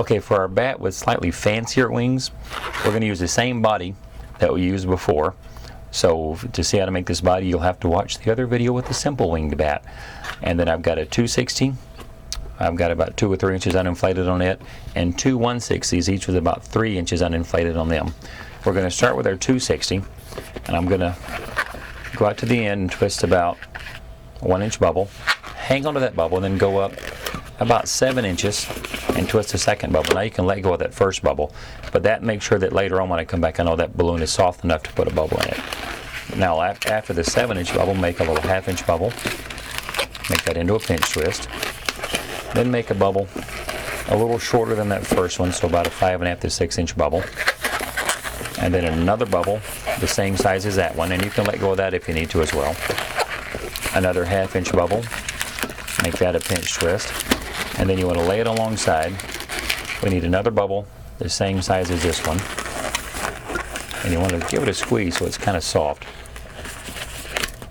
Okay, for our bat with slightly fancier wings, we're going to use the same body that we used before. So to see how to make this body, you'll have to watch the other video with the simple winged bat. And then I've got a 260. I've got about 2 or 3 inches uninflated on it, and 2 160s, each with about 3 inches uninflated on them. We're going to start with our 260, and I'm going to go out to the end and twist about a 1-inch bubble, hang onto that bubble, and then go up about 7 inches and twist the second bubble. Now you can let go of that first bubble, but that makes sure that later on when I come back I know that balloon is soft enough to put a bubble in it. Now after the 7-inch bubble, make a little 1/2-inch bubble, make that into a pinch twist, then make a bubble a little shorter than that first one, so about a 5.5 to 6-inch bubble, and then another bubble the same size as that one, and you can let go of that if you need to as well. Another 1/2-inch bubble, make that a pinch twist, and then you want to lay it alongside. We need another bubble the same size as this one, and you want to give it a squeeze so it's kind of soft.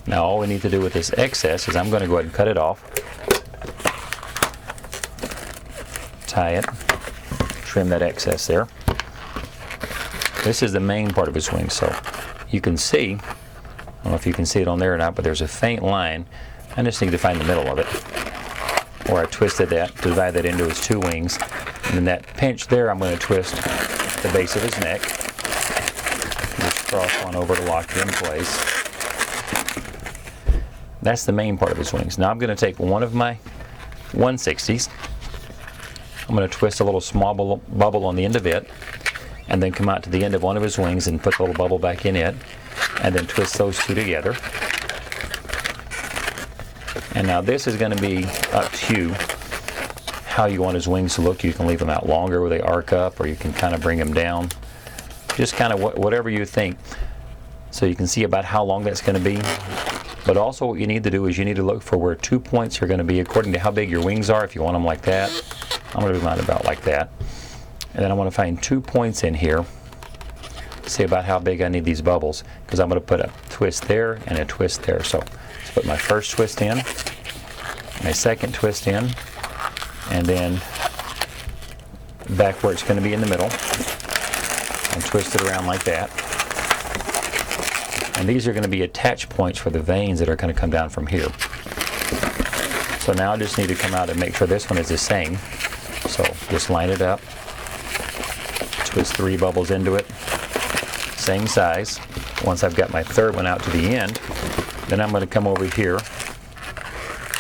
Now all we need to do with this excess is I'm going to go ahead and cut it off, tie it, trim that excess there. This is the main part of his wing, so you can see, I don't know if you can see it on there or not, but there's a faint line. I just need to find the middle of it, where I twisted that to divide that into his 2 wings. And then that pinch there, I'm going to twist the base of his neck. Just cross one over to lock it in place. That's the main part of his wings. Now I'm going to take one of my 160s. I'm going to twist a little small bubble on the end of it, and then come out to the end of one of his wings and put the little bubble back in it, and then twist those 2 together. And now this is going to be up to you how you want his wings to look. You can leave them out longer where they arc up, or you can kind of bring them down. Just kind of whatever you think. So you can see about how long that's going to be. But also what you need to do is you need to look for where 2 points are going to be according to how big your wings are. If you want them like that, I'm going to do mine about like that. And then I want to find 2 points in here. See about how big I need these bubbles, because I'm going to put a twist there and a twist there. So let's put my first twist in, my second twist in, and then back where it's going to be in the middle, and twist it around like that. And these are going to be attach points for the veins that are going to come down from here. So now I just need to come out and make sure this one is the same. So just line it up, twist 3 bubbles into it, same size. Once I've got my third one out to the end, then I'm going to come over here,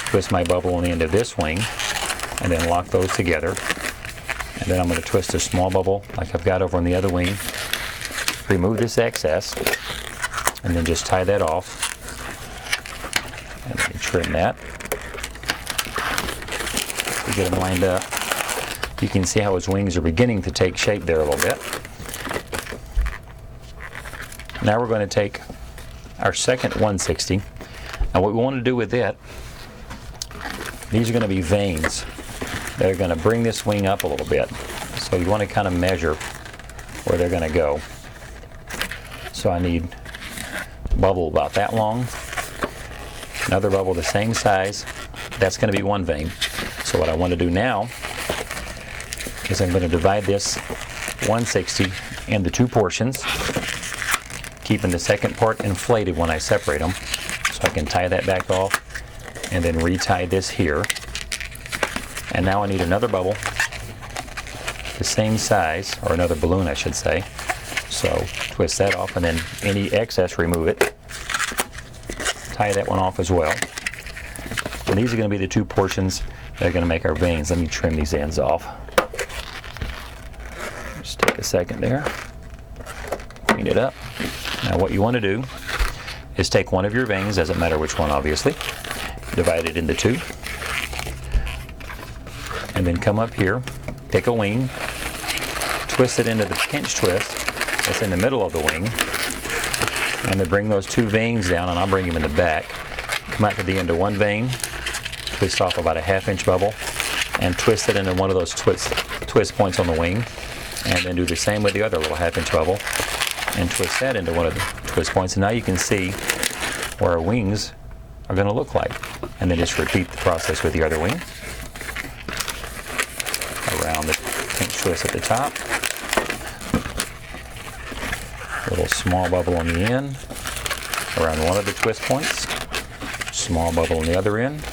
twist my bubble on the end of this wing, and then lock those together. And then I'm going to twist a small bubble like I've got over on the other wing, remove this excess, and then just tie that off, and then trim that. To get them lined up, you can see how his wings are beginning to take shape there a little bit. Now we're going to take our second 160. Now what we want to do with it, these are going to be veins that are going to bring this wing up a little bit. So you want to kind of measure where they're going to go. So I need a bubble about that long, another bubble the same size. That's going to be one vein. So what I want to do now is I'm going to divide this 160 into 2 portions, keeping the second part inflated when I separate them, so I can tie that back off and then retie this here. And now I need another bubble the same size, or another balloon I should say. So twist that off, and then any excess remove it. Tie that one off as well. And these are going to be the 2 portions that are going to make our veins. Let me trim these ends off. Just take a second there. Clean it up. Now what you want to do is take one of your veins, doesn't matter which one obviously, divide it into 2, and then come up here, take a wing, twist it into the pinch twist that's in the middle of the wing, and then bring those 2 veins down, and I'll bring them in the back. Come out to the end of one vein, twist off about a 1/2-inch bubble, and twist it into one of those twist points on the wing, and then do the same with the other little 1/2-inch bubble, and twist that into one of the twist points. And now you can see where our wings are going to look like. And then just repeat the process with the other wing. Around it. Pinch twist at the top. A little small bubble on the end, around one of the twist points. Small bubble on the other end,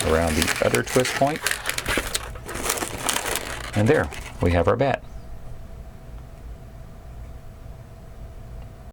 around the other twist point. And there, we have our bat.